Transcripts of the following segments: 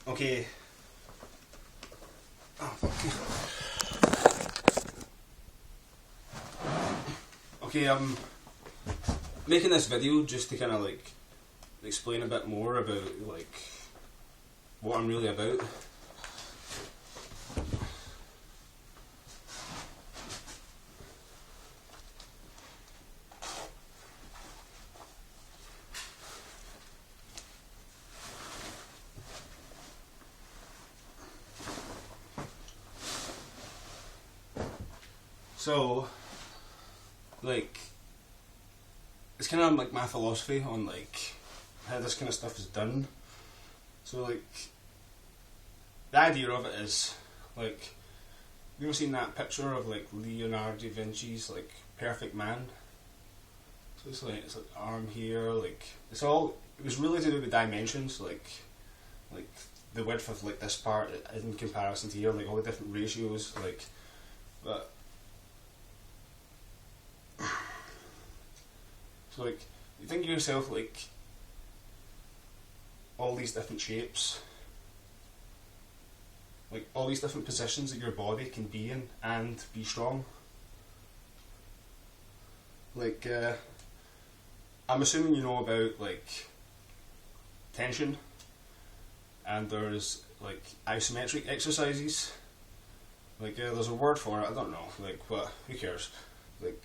Okay. Oh, fuck. Okay, I'm making this video just to kind of like explain a bit more about like what I'm really about. So, like, it's kind of like my philosophy on like how this kind of stuff is done. So, like, the idea of it is like, you ever seen that picture of like Leonardo da Vinci's like Perfect Man? So it's like arm here, like it was really to do with dimensions, like the width of like this part in comparison to here, like all the different ratios, like, but. So like, you think of yourself like all these different shapes, like all these different positions that your body can be in and be strong. Like, I'm assuming you know about like tension, and there's like isometric exercises. Like, there's a word for it, I don't know, like, but who cares? Like,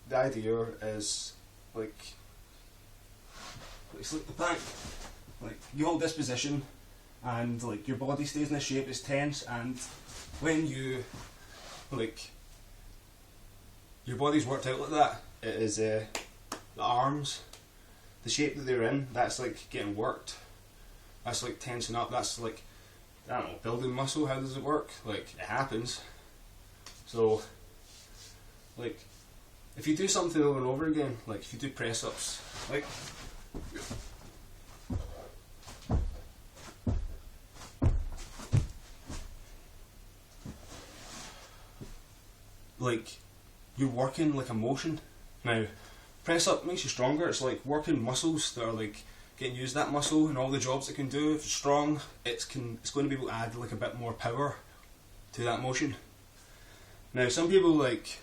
the idea is like it's like the plank. Like, you hold this position and like your body stays in this shape, it's tense, and when you like your body's worked out like that, it is the arms, the shape that they're in, that's like getting worked. That's like tensing up, that's like, I don't know, building muscle. How does it work? Like, it happens. So like, if you do something over and over again, like if you do press ups, like you're working like a motion. Now, press up makes you stronger. It's like working muscles that are like getting used, that muscle and all the jobs it can do. If it's strong, it's going to be able to add like a bit more power to that motion. Now, some people like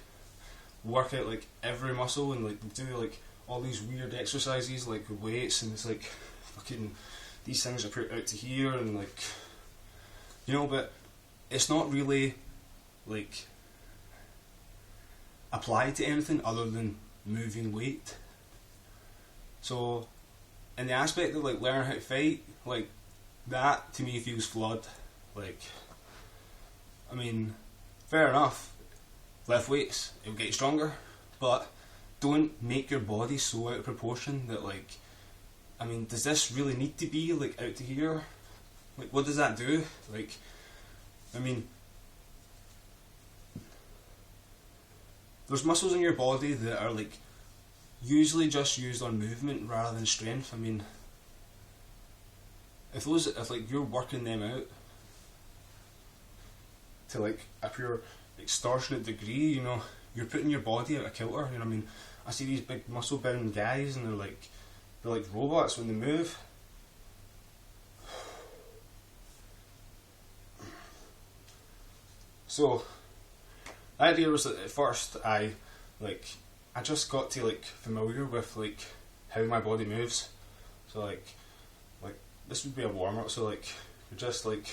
work out like every muscle and like do like all these weird exercises like with weights, and it's like fucking these things are put out to here and like, you know, but it's not really like applied to anything other than moving weight. So in the aspect of like learning how to fight, like that to me feels flawed. Like, I mean, fair enough, lift weights, it'll get you stronger, but don't make your body so out of proportion that like, I mean, does this really need to be like out to here? Like, what does that do? Like, I mean, there's muscles in your body that are like usually just used on movement rather than strength. I mean, if like you're working them out to like a pure extortionate degree, you know, you're putting your body out of kilter. You know what I mean? I see these big muscle bound guys and they're like robots when they move. So the idea was that at first I just got to like familiar with like how my body moves. So like this would be a warm up. So like you're just like,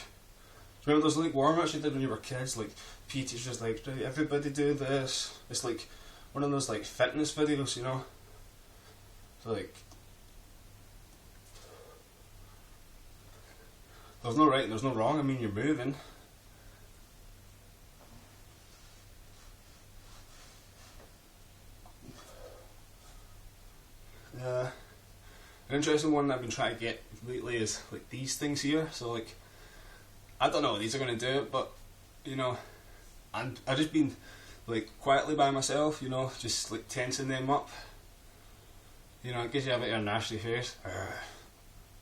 remember those like warm ups you did when you were kids? Like PE teachers like, right, everybody do this. It's like one of those like fitness videos, you know. So like, there's no right and there's no wrong. I mean, you're moving. An interesting one I've been trying to get lately is like these things here. So like, I don't know what these are going to do, but you know, I've just been like quietly by myself, you know, just like tensing them up. You know, it gives you a bit of a nasty face.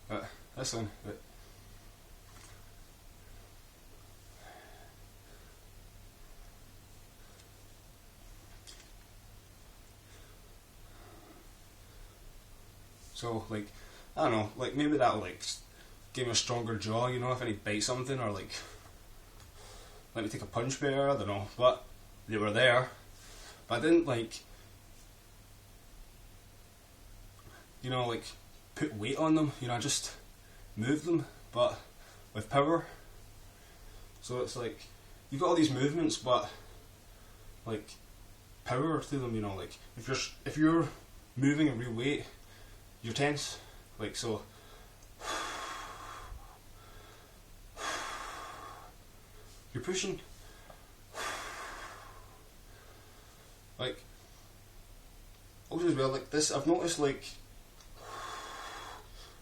But this one, but so like, I don't know, like maybe that'll like give me a stronger jaw, you know, if I need to bite something, or like let me take a punch better, I don't know, but they were there. But I didn't like, you know, like put weight on them, you know, I just moved them, but with power. So it's like, you've got all these movements, but like power to them, you know, like if you're moving a real weight, you're tense, like so. You're pushing. Like, also as well, like this, I've noticed, like,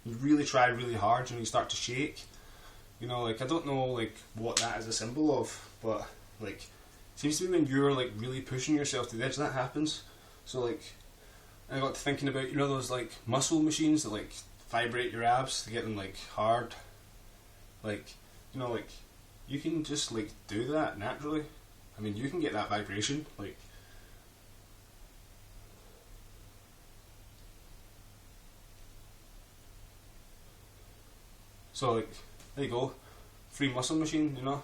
you really try really hard and you start to shake. You know, like, I don't know, like, what that is a symbol of, but, like, it seems to be when you're, like, really pushing yourself to the edge that happens. So, like, I got to thinking about, you know, those, like, muscle machines that, like, vibrate your abs to get them, like, hard. Like, you know, like, you can just like do that naturally. I mean, you can get that vibration, like. So like, there you go, free muscle machine, you know.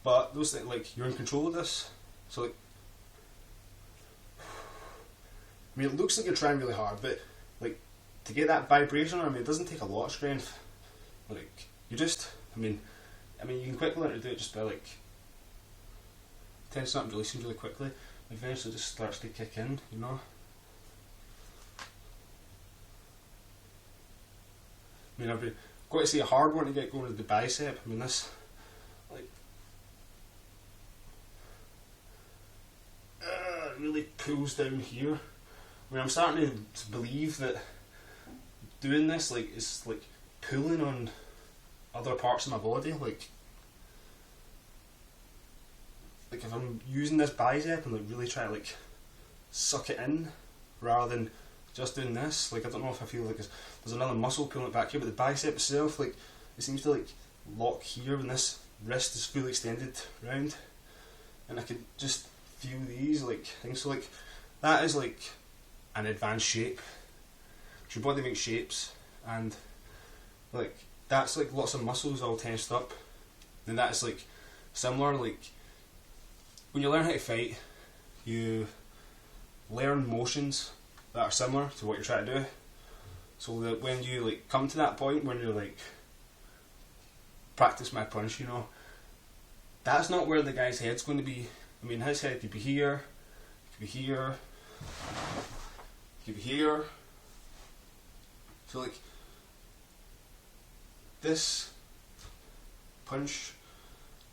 But those things, like, you're in control of this. So like, I mean, it looks like you're trying really hard, but like to get that vibration, I mean, it doesn't take a lot of strength. Like. You just, I mean, you can quickly learn to do it just by like tensing up and releasing really quickly. Eventually, it just starts to kick in, you know. I mean, I've got to say a hard one to get going with the bicep. I mean, this like really pulls down here. I mean, I'm starting to believe that doing this like is like pulling on other parts of my body, like if I'm using this bicep and like really try to like suck it in rather than just doing this, like I don't know if I feel like there's another muscle pulling it back here, but the bicep itself, like it seems to like lock here when this wrist is fully extended round, and I could just feel these like things. So like that is like an advanced shape. Your body makes shapes, and like that's like lots of muscles all tensed up. Then that is like similar, like when you learn how to fight, you learn motions that are similar to what you're trying to do. So that when you like come to that point when you're like practice my punch, you know, that's not where the guy's head's going to be. I mean, his head could be here, could be here, could be here. So like this punch,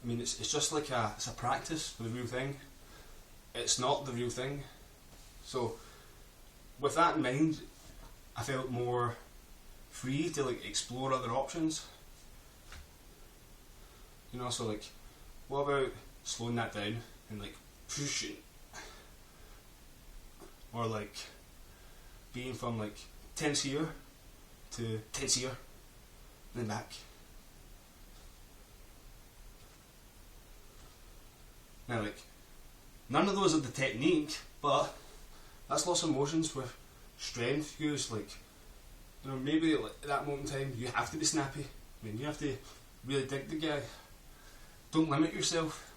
I mean, it's just like it's a practice for the real thing. It's not the real thing. So with that in mind, I felt more free to like explore other options. You know, so like, what about slowing that down and like pushing, or like being from like tense here to tense here, and then back. Now, like, none of those are the technique, but that's lots of motions with strength used. Like, you know, maybe like, at that moment in time, you have to be snappy. I mean, you have to really dig the guy. Don't limit yourself.